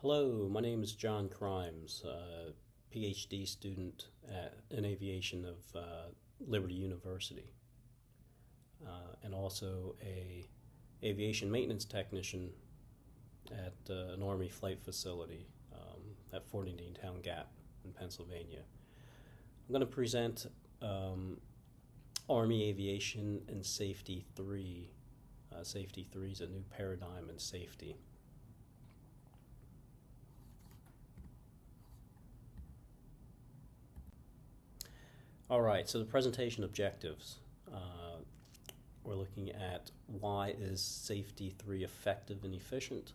Hello, my name is John Crimes, PhD student in aviation of Liberty University, and also a aviation maintenance technician at an Army flight facility at Fort Indian Town Gap in Pennsylvania. I'm going to present Army Aviation and Safety 3. Safety 3 is a new paradigm in safety. All right, so the presentation objectives. We're looking at why is Safety 3 effective and efficient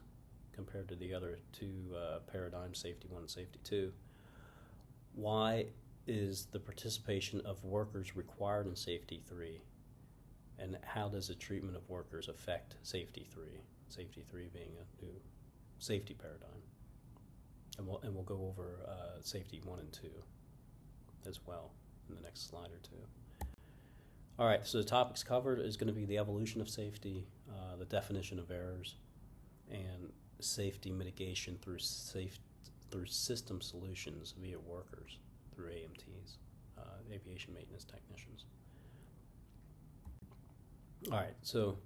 compared to the other two paradigms, Safety 1 and Safety 2. Why is the participation of workers required in Safety 3? And how does the treatment of workers affect Safety 3? Safety 3 being a new safety paradigm. And we'll go over Safety 1 and 2 as well in the next slide or two. All right, so the topics covered is going to be the evolution of safety, the definition of errors, and safety mitigation through system solutions via workers, through AMTs, aviation maintenance technicians. All right, so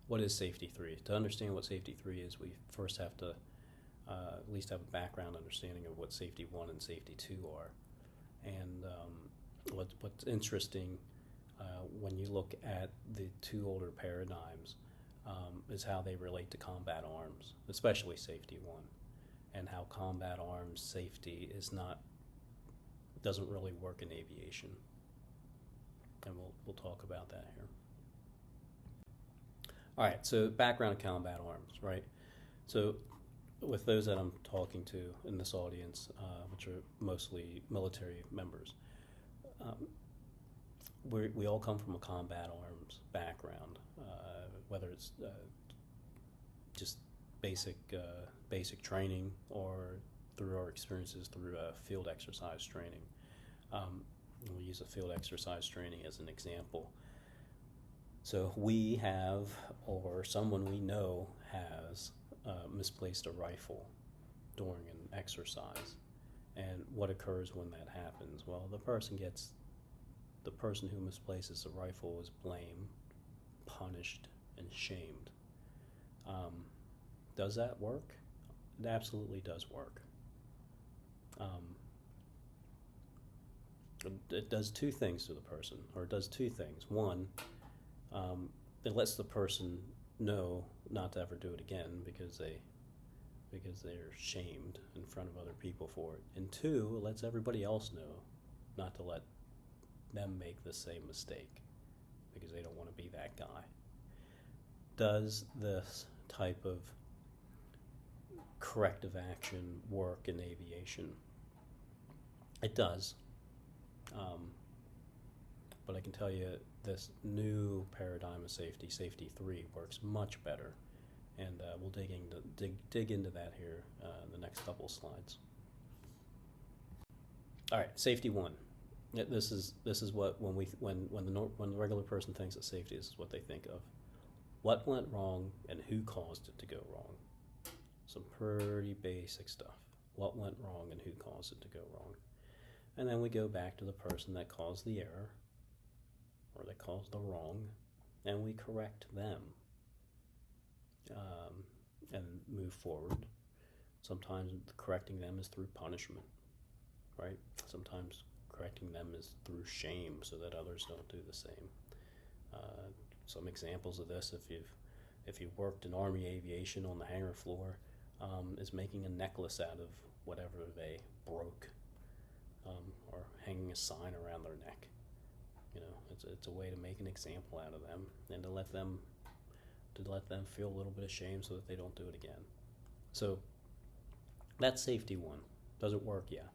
what is Safety 3? To understand what Safety 3 is, we first have to at least have a background understanding of what Safety 1 and Safety 2 are. And what's interesting when you look at the two older paradigms is how they relate to combat arms, especially Safety 1, and how combat arms safety doesn't really work in aviation. And we'll talk about that here. All right, so background of combat arms, right? So with those that I'm talking to in this audience, which are mostly military members, we all come from a combat arms background, whether it's just basic training or through our experiences through field exercise training. We'll use a field exercise training as an example. So we have, or someone we know has, misplaced a rifle during an exercise. And what occurs when that happens? Well, the person who misplaces the rifle is blamed, punished, and shamed. Does that work? It absolutely does work. It does two things to the person, or it does two things. One, it lets the person know not to ever do it again because they're shamed in front of other people for it. And two, it lets everybody else know not to let them make the same mistake because they don't want to be that guy. Does this type of corrective action work in aviation? It does. But I can tell you this new paradigm of safety, Safety 3, works much better. And we'll dig into that here in the next couple of slides. All right, Safety 1. This is what when the regular person thinks of safety, this is what they think of. What went wrong and who caused it to go wrong? Some pretty basic stuff. What went wrong and who caused it to go wrong? And then we go back to the person that caused the error or that caused the wrong, and we correct them and move forward. Sometimes correcting them is through punishment, right? Sometimes correcting them is through shame so that others don't do the same. Some examples of this, if you've worked in Army aviation on the hangar floor, is making a necklace out of whatever they broke, or hanging a sign around their neck. You know, it's a way to make an example out of them and to let them feel a little bit of shame so that they don't do it again. So that's Safety 1. Does it work? Yeah.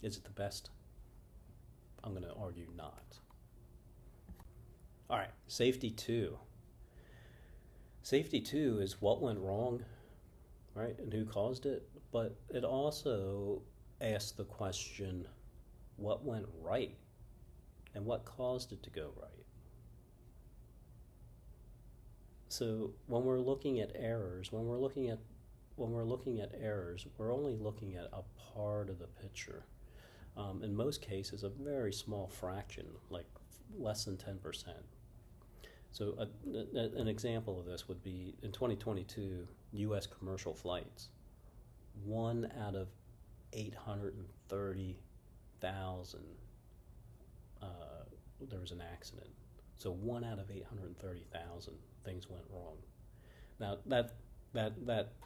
Is it the best? I'm going to argue not. All right, Safety 2. Safety 2 is what went wrong, right, and who caused it, but it also asks the question, what went right and what caused it to go right? So when we're looking at errors, when we're looking at when we're looking at errors, we're only looking at a part of the picture. In most cases, a very small fraction, like less than 10%. So an example of this would be in 2022, U.S. commercial flights, 1 out of 830,000, there was an accident. So 1 out of 830,000 things went wrong. Now that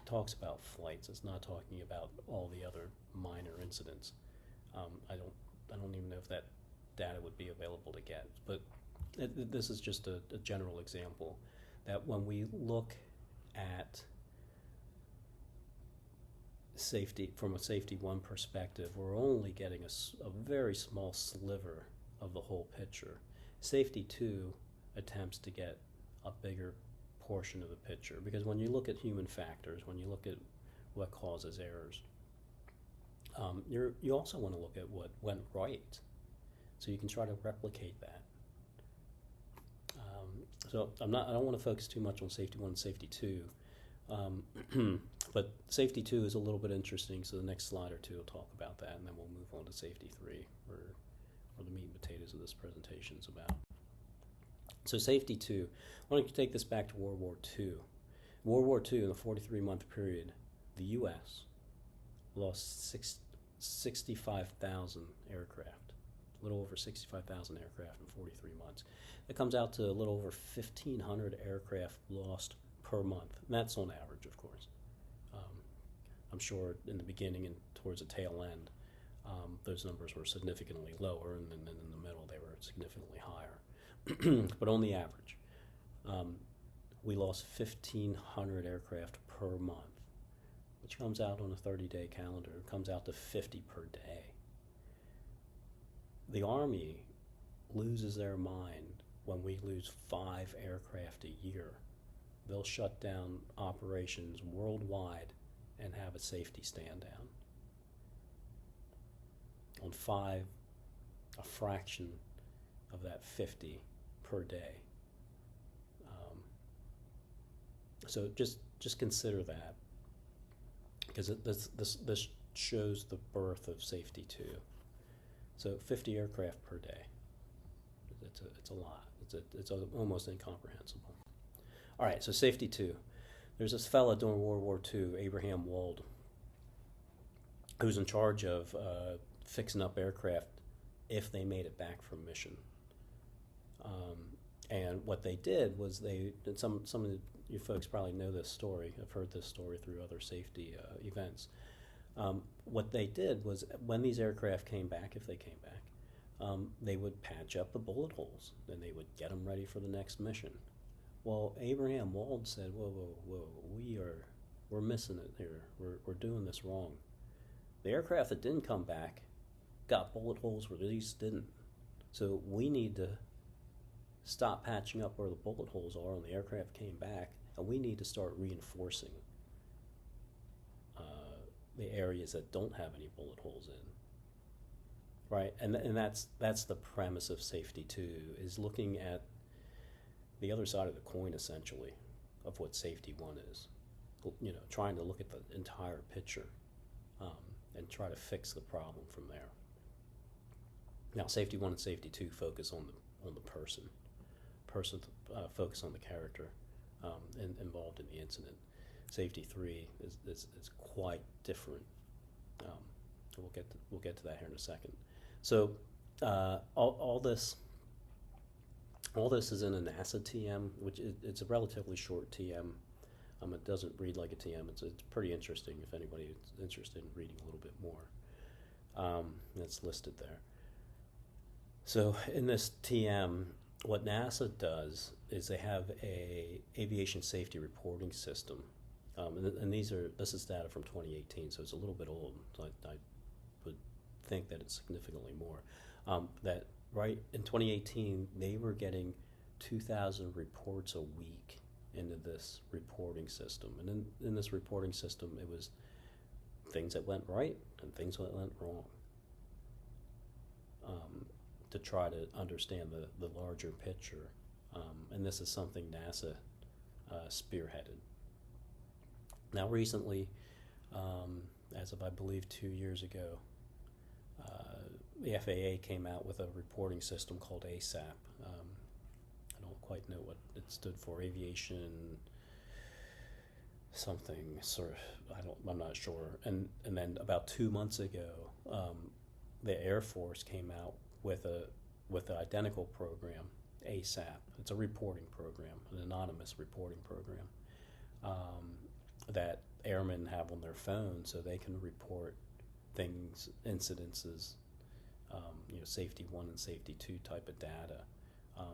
talks about flights. It's not talking about all the other minor incidents. I don't even know if that data would be available to get, but this is just a general example that when we look at safety from a safety one perspective, we're only getting a very small sliver of the whole picture. Safety two attempts to get a bigger portion of the picture, because when you look at human factors, when you look at what causes errors, you also want to look at what went right, so you can try to replicate that. So I don't want to focus too much on safety one and safety two, but safety two is a little bit interesting. So the next slide or two will talk about that, and then we'll move on to safety three, where the meat and potatoes of this presentation is about. So safety two, why don't you take this back to World War II? World War II, in the 43-month period, the U.S. lost 65,000 aircraft, a little over 65,000 aircraft in 43 months. It comes out to a little over 1,500 aircraft lost per month. And that's on average, of course. I'm sure in the beginning and towards the tail end, those numbers were significantly lower, and then in the middle they were significantly higher. But on the average, we lost 1,500 aircraft per month, which comes out on a 30-day calendar. It comes out to 50 per day. The Army loses their mind when we lose 5 aircraft a year. They'll shut down operations worldwide and have a safety stand down. On 5, a fraction of that 50 per day. So just consider that, because this shows the birth of safety two. So 50 aircraft per day. It's a lot. It's almost incomprehensible. All right, so safety two. There's this fella during World War II, Abraham Wald, who's in charge of fixing up aircraft if they made it back from mission. And what they did was some of you folks probably know this story. I've heard this story through other safety events. What they did was, when these aircraft came back, if they came back, they would patch up the bullet holes, and they would get them ready for the next mission. Well, Abraham Wald said, whoa, we're missing it here. We're doing this wrong. The aircraft that didn't come back got bullet holes where these didn't. So we need to stop patching up where the bullet holes are when the aircraft came back, and we need to start reinforcing the areas that don't have any bullet holes in. Right, and that's the premise of safety two, is looking at the other side of the coin, essentially, of what safety one is. You know, trying to look at the entire picture and try to fix the problem from there. Now, safety one and safety two focus on the person focus on the character involved in the incident. Safety three is quite different. We'll get to that here in a second. So all this is in a NASA TM, which it's a relatively short TM. It doesn't read like a TM. It's pretty interesting if anybody is interested in reading a little bit more. It's listed there. So in this TM, what NASA does is they have a aviation safety reporting system, and this is data from 2018, so it's a little bit old. So I would think that it's significantly more. That right in 2018, they were getting 2,000 reports a week into this reporting system, and in this reporting system, it was things that went right and things that went wrong. To try to understand the larger picture, and this is something NASA spearheaded. Now recently, as of, I believe, 2 years ago, the FAA came out with a reporting system called ASAP. I don't quite know what it stood for. Aviation something sort of. I'm not sure. And then about 2 months ago, the Air Force came out with an identical program, ASAP. It's a reporting program, an anonymous reporting program, that airmen have on their phone, so they can report things, incidences, safety 1 and safety 2 type of data,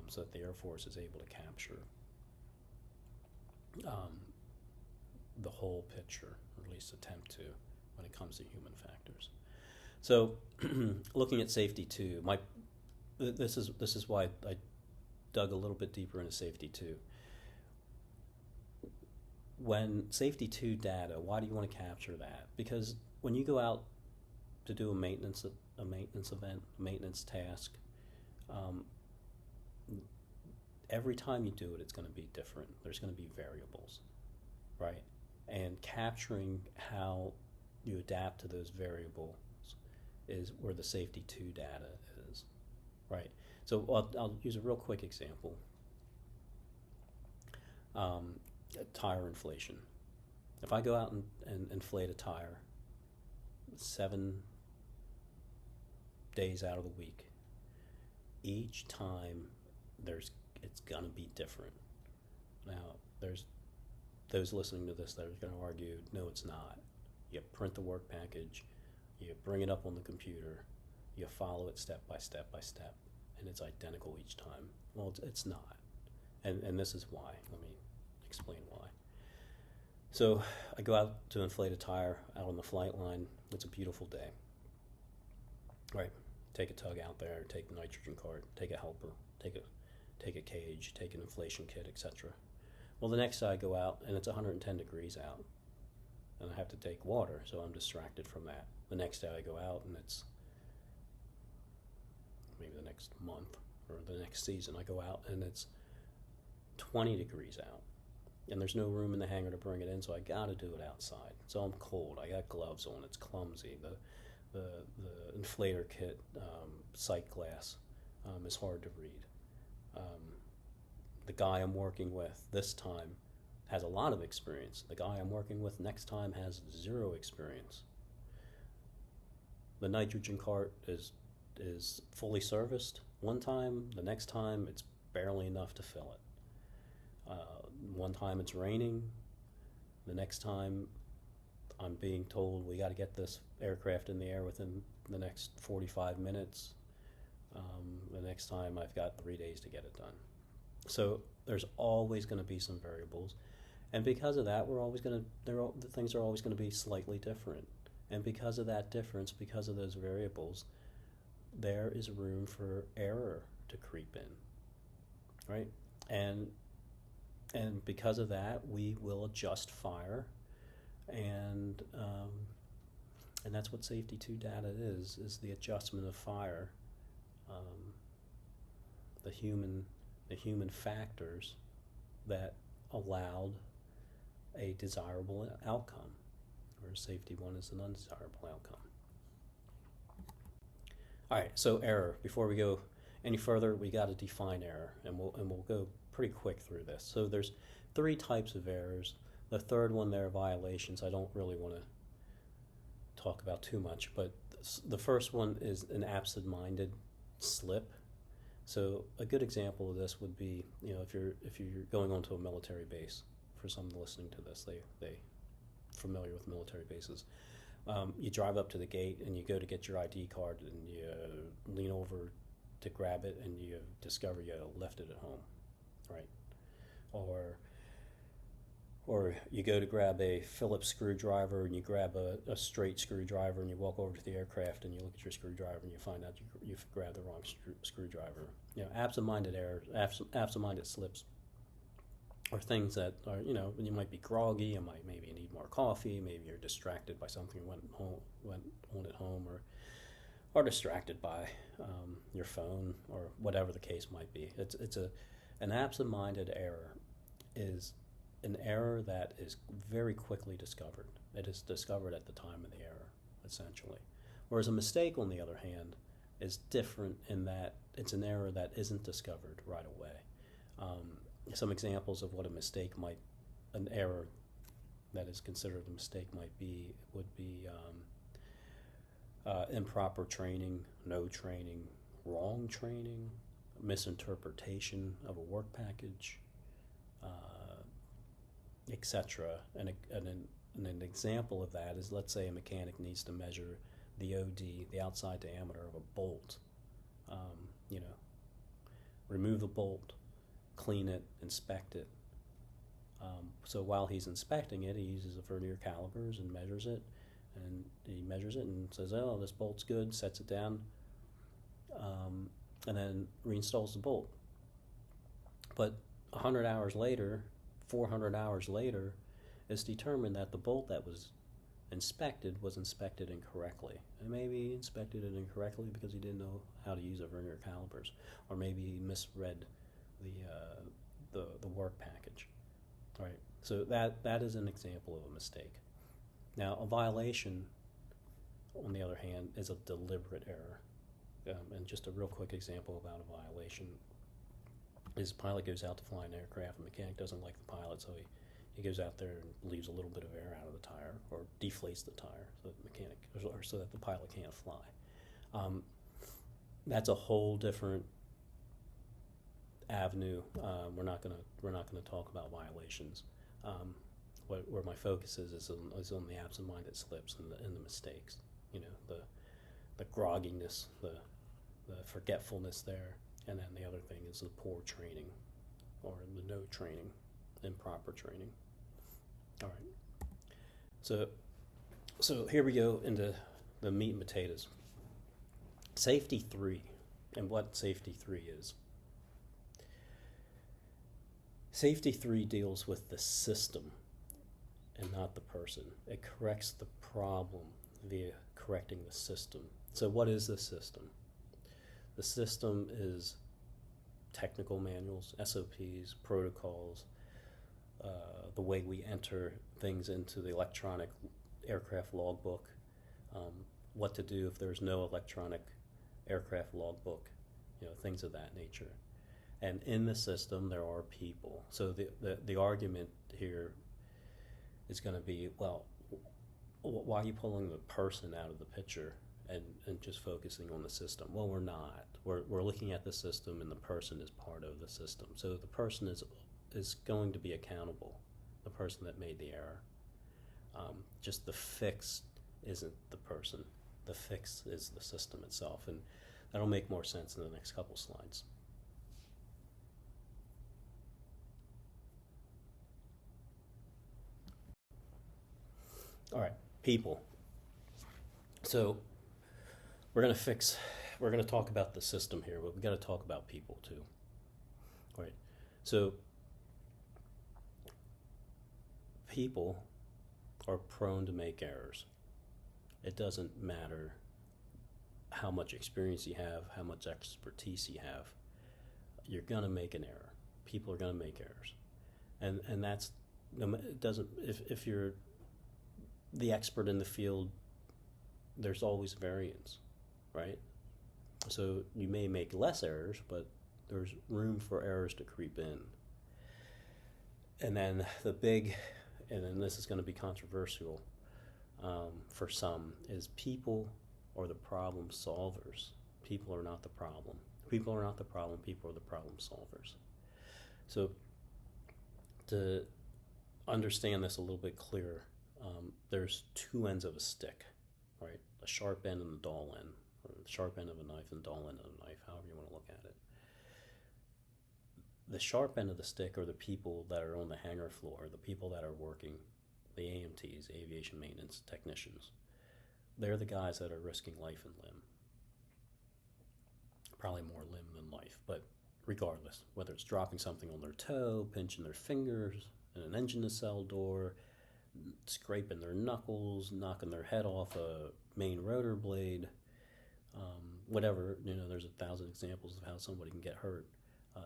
so that the Air Force is able to capture the whole picture, or at least attempt to, when it comes to human factors. So, looking at safety 2, this is why I dug a little bit deeper into safety 2. When safety 2 data, why do you want to capture that? Because when you go out to do a maintenance event, a maintenance task, every time you do it, it's going to be different. There's going to be variables, right? And capturing how you adapt to those variables is where the safety 2 data is, right? So I'll use a real quick example. Tire inflation. If I go out and inflate a tire 7 days out of the week, each time it's gonna be different. Now, there's those listening to this that are going to argue, no, it's not. You print the work package, you bring it up on the computer, you follow it step by step by step, and it's identical each time. Well, it's not. And this is why. Let me explain why. So I go out to inflate a tire out on the flight line. It's a beautiful day. Right. Take a tug out there, take the nitrogen cart, take a helper, take a cage, take an inflation kit, etc. Well, the next day I go out and it's 110 degrees out, and I have to take water, so I'm distracted from that. The next day I go out and it's maybe the next month or the next season, I go out and it's 20 degrees out, and there's no room in the hangar to bring it in, so I gotta do it outside. So I'm cold, I got gloves on, it's clumsy, the inflator kit, sight glass, is hard to read. The guy I'm working with this time has a lot of experience. The guy I'm working with next time has 0 experience. The nitrogen cart is fully serviced one time. The next time it's barely enough to fill it. One time it's raining. The next time I'm being told we got to get this aircraft in the air within the next 45 minutes. The next time I've got 3 days to get it done. So there's always going to be some variables, and because of that, the things are always going to be slightly different. And because of that difference, because of those variables, there is room for error to creep in, right? And because of that, we will adjust fire, and that's what safety 2 data is the adjustment of fire, the human factors that allowed a desirable outcome, whereas safety 1 is an undesirable outcome. All right, so error. Before we go any further, we got to define error, and we'll go pretty quick through this. So there's 3 types of errors. The third one there, violations, I don't really want to talk about too much, but the first one is an absent-minded slip. So a good example of this would be, if you're going onto a military base. For someone listening to this, they familiar with military bases. You drive up to the gate and you go to get your ID card, and you lean over to grab it, and you discover you left it at home, right? Or you go to grab a Phillips screwdriver, and you grab a straight screwdriver, and you walk over to the aircraft and you look at your screwdriver and you find out you've grabbed the wrong screwdriver. Absent-minded errors, absent-minded slips are things that are, you might be groggy, you might maybe need more coffee, maybe you're distracted by something went on at home, or distracted by your phone, or whatever the case might be. An absent-minded error is an error that is very quickly discovered. It is discovered at the time of the error, essentially. Whereas a mistake, on the other hand, is different in that it's an error that isn't discovered right away. Some examples of what a mistake might, an error that is considered a mistake would be improper training, no training, wrong training, misinterpretation of a work package, etc. And an example of that is, let's say a mechanic needs to measure the OD, the outside diameter of a bolt. Remove the bolt, clean it, inspect it. So while he's inspecting it, he uses the vernier calipers and measures it. And he measures it and says, oh, this bolt's good, sets it down, and then reinstalls the bolt. But 100 hours later, 400 hours later, it's determined that the bolt that was inspected incorrectly. And maybe he inspected it incorrectly because he didn't know how to use a vernier calipers, or maybe he misread the work package. All right. So that is an example of a mistake. Now, a violation, on the other hand, is a deliberate error. And just a real quick example about a violation is a pilot goes out to fly an aircraft, and the mechanic doesn't like the pilot, so he goes out there and leaves a little bit of air out of the tire, or deflates the tire so that the mechanic, or so that the pilot can't fly. That's a whole different avenue. We're not gonna talk about violations. Where my focus is on the absent-minded slips and the mistakes. The grogginess, the forgetfulness there, and then the other thing is the poor training, or the no training, improper training. All right. So here we go into the meat and potatoes. Safety 3, and what Safety 3 is. Safety 3 deals with the system and not the person. It corrects the problem via correcting the system. So what is the system? The system is technical manuals, SOPs, protocols, the way we enter things into the electronic aircraft logbook, what to do if there's no electronic aircraft logbook, things of that nature. And in the system, there are people. So the argument here is going to be, well, why are you pulling the person out of the picture and just focusing on the system? Well, we're not. We're looking at the system, and the person is part of the system. So the person is going to be accountable, the person that made the error. Just the fix isn't the person. The fix is the system itself, and that'll make more sense in the next couple slides. All right, people. So we're going to talk about the system here, but we got to talk about people too. All right. So people are prone to make errors. It doesn't matter how much experience you have, how much expertise you have. You're going to make an error. People are going to make errors. And that's, it doesn't, if you're the expert in the field, there's always variance, right? So you may make less errors, but there's room for errors to creep in. And then and then this is going to be controversial for some, is people are the problem solvers. People are not the problem. People are not the problem, people are the problem solvers. So to understand this a little bit clearer, there's two ends of a stick, right? A sharp end and a dull end, or the sharp end of a knife and the dull end of a knife, however you want to look at it. The sharp end of the stick are the people that are on the hangar floor, the people that are working, the AMTs, aviation maintenance technicians. They're the guys that are risking life and limb. Probably more limb than life, but regardless, whether it's dropping something on their toe, pinching their fingers in an engine nacelle door, scraping their knuckles, knocking their head off a main rotor blade, whatever, there's 1,000 examples of how somebody can get hurt,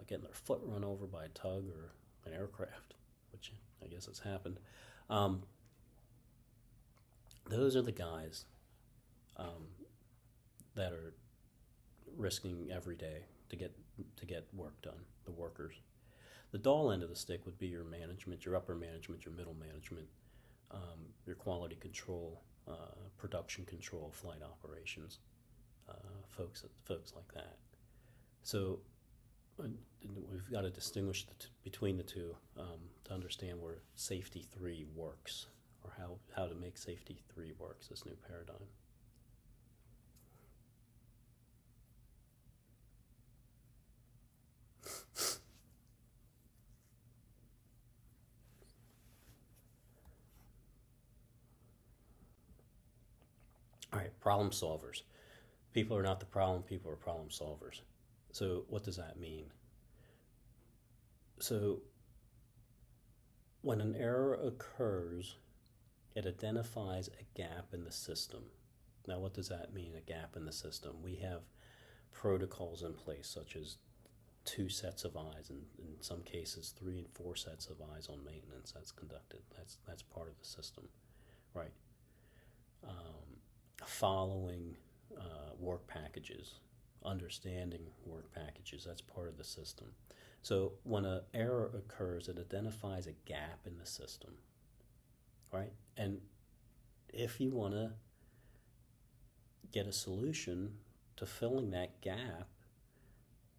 getting their foot run over by a tug or an aircraft, which I guess has happened. Um, those are the guys um, that are risking every day to get work done. The workers. The dull end of the stick would be your management, your upper management, your middle management, your quality control, production control, flight operations, folks like that. So we've got to distinguish between the two to understand where safety 3 works, or how to make safety 3 works, this new paradigm. All right, problem solvers. People are not the problem, people are problem solvers. So, what does that mean? So, when an error occurs, it identifies a gap in the system. Now, what does that mean, a gap in the system? We have protocols in place, such as 2 sets of eyes, and in some cases 3 and 4 sets of eyes on maintenance that's conducted. That's part of the system, right? Following work packages, understanding work packages, that's part of the system. So when an error occurs, it identifies a gap in the system, right? And if you want to get a solution to filling that gap,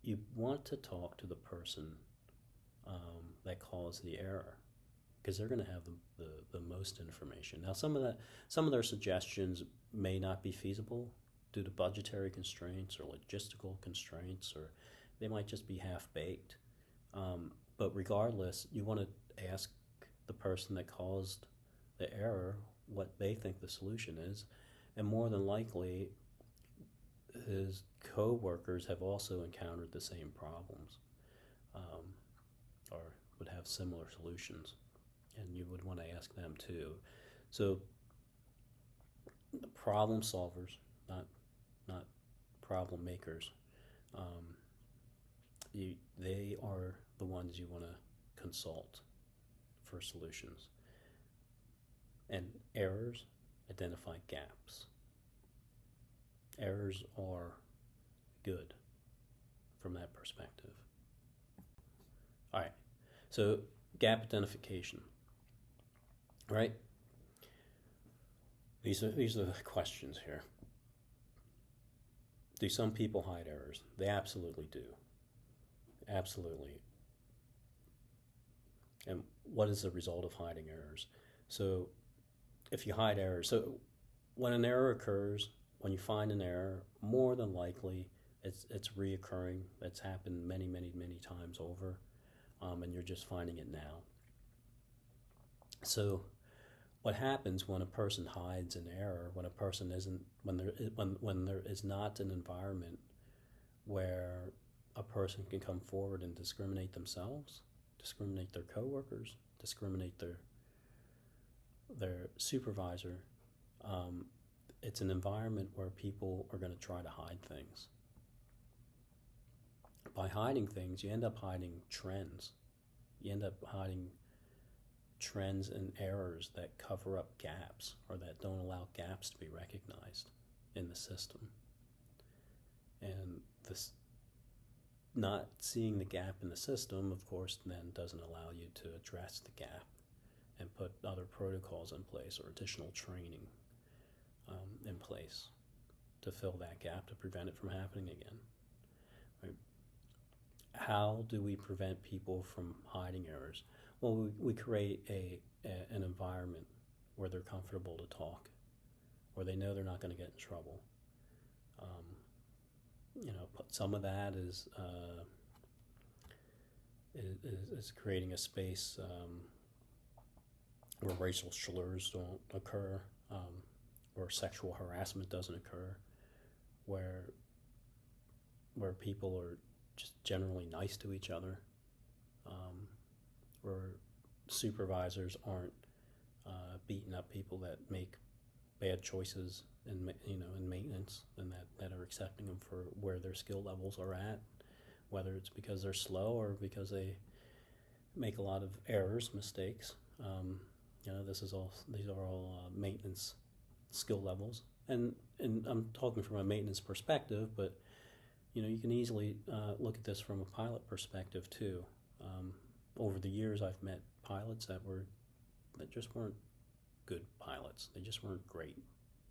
you want to talk to the person that caused the error, because they're going to have the most information. Now, some of their suggestions may not be feasible due to budgetary constraints or logistical constraints, or they might just be half-baked. But regardless, you want to ask the person that caused the error what they think the solution is, and more than likely, his co-workers have also encountered the same problems, or would have similar solutions, and you would want to ask them too. So, the problem solvers, not problem makers, they are the ones you want to consult for solutions. And errors identify gaps. Errors are good from that perspective. All right, so gap identification, right? These are the questions here. Do some people hide errors? They absolutely do. Absolutely. And what is the result of hiding errors? So if you hide errors, so when an error occurs, when you find an error, more than likely it's reoccurring. It's happened many times over, and you're just finding it now. So what happens when a person hides an error, when a person isn't, when there is not an environment where a person can come forward and discriminate themselves, discriminate their coworkers, discriminate their supervisor, it's an environment where people are going to try to hide things. By hiding things, you end up hiding trends. You end up hiding trends and errors that cover up gaps, or that don't allow gaps to be recognized in the system. And this not seeing the gap in the system, of course, then doesn't allow you to address the gap and put other protocols in place or additional training in place to fill that gap, to prevent it from happening again. Right? How do we prevent people from hiding errors? Well, we create an environment where they're comfortable to talk, where they know they're not going to get in trouble. Some of that is creating a space where racial slurs don't occur, where sexual harassment doesn't occur, where people are just generally nice to each other, where supervisors aren't beating up people that make bad choices in maintenance, and that are accepting them for where their skill levels are at, whether it's because they're slow or because make a lot of errors, mistakes. These are all maintenance skill levels, and I'm talking from a maintenance perspective, but you can easily look at this from a pilot perspective too. Over the years, I've met pilots that just weren't good pilots. They just weren't great.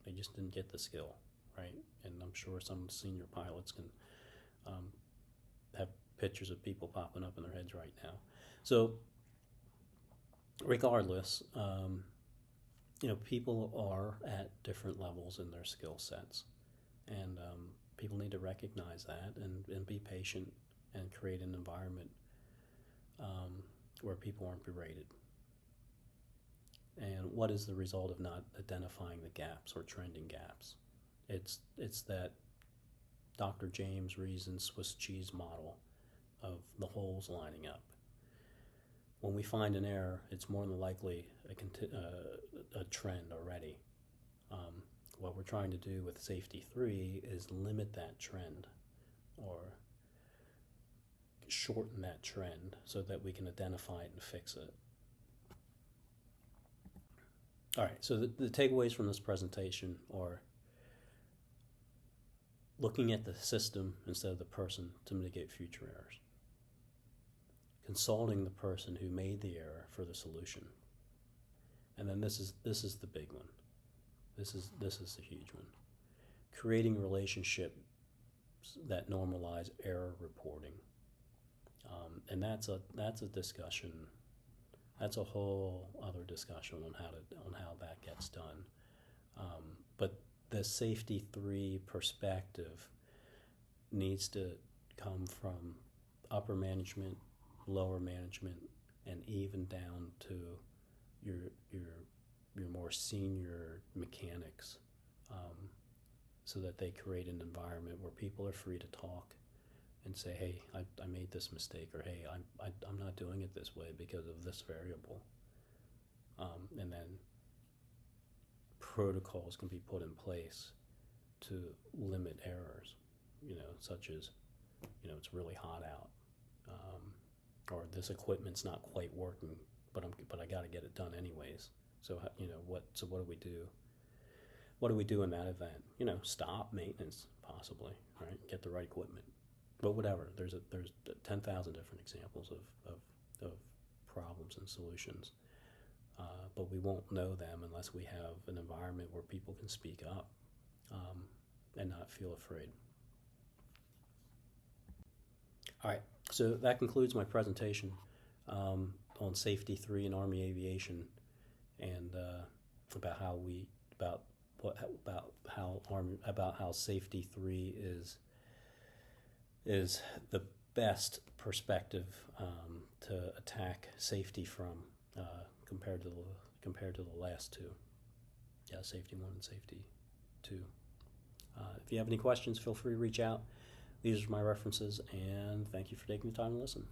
They just didn't get the skill, right? And I'm sure some senior pilots can have pictures of people popping up in their heads right now. So, regardless, people are at different levels in their skill sets, and people need to recognize that and be patient and create an environment where people aren't berated. And what is the result of not identifying the gaps or trending gaps? It's that Dr. James Reason's Swiss cheese model of the holes lining up. When we find an error, it's more than likely a trend already. What we're trying to do with Safety 3 is limit that trend or shorten that trend so that we can identify it and fix it. All right, so the takeaways from this presentation are looking at the system instead of the person to mitigate future errors. Consulting the person who made the error for the solution. And then this is the big one. This is the huge one. Creating relationships that normalize error reporting. And that's a discussion. That's a whole other discussion on how that gets done. But the Safety 3 perspective needs to come from upper management, lower management, and even down to your more senior mechanics, so that they create an environment where people are free to talk and say, hey, I made this mistake, or hey, I'm not doing it this way because of this variable. And then protocols can be put in place to limit errors, such as, it's really hot out, or this equipment's not quite working, but I got to get it done anyways. So what do we do? What do we do in that event? Stop maintenance possibly, right? Get the right equipment. But whatever, there's 10,000 different examples of problems and solutions. But we won't know them unless we have an environment where people can speak up and not feel afraid. All right, so that concludes my presentation on Safety 3 in Army Aviation, and about how Safety 3 is the best perspective to attack safety from, compared to the last two. Yeah, Safety 1 and Safety 2. If you have any questions, feel free to reach out. These are my references, and thank you for taking the time to listen.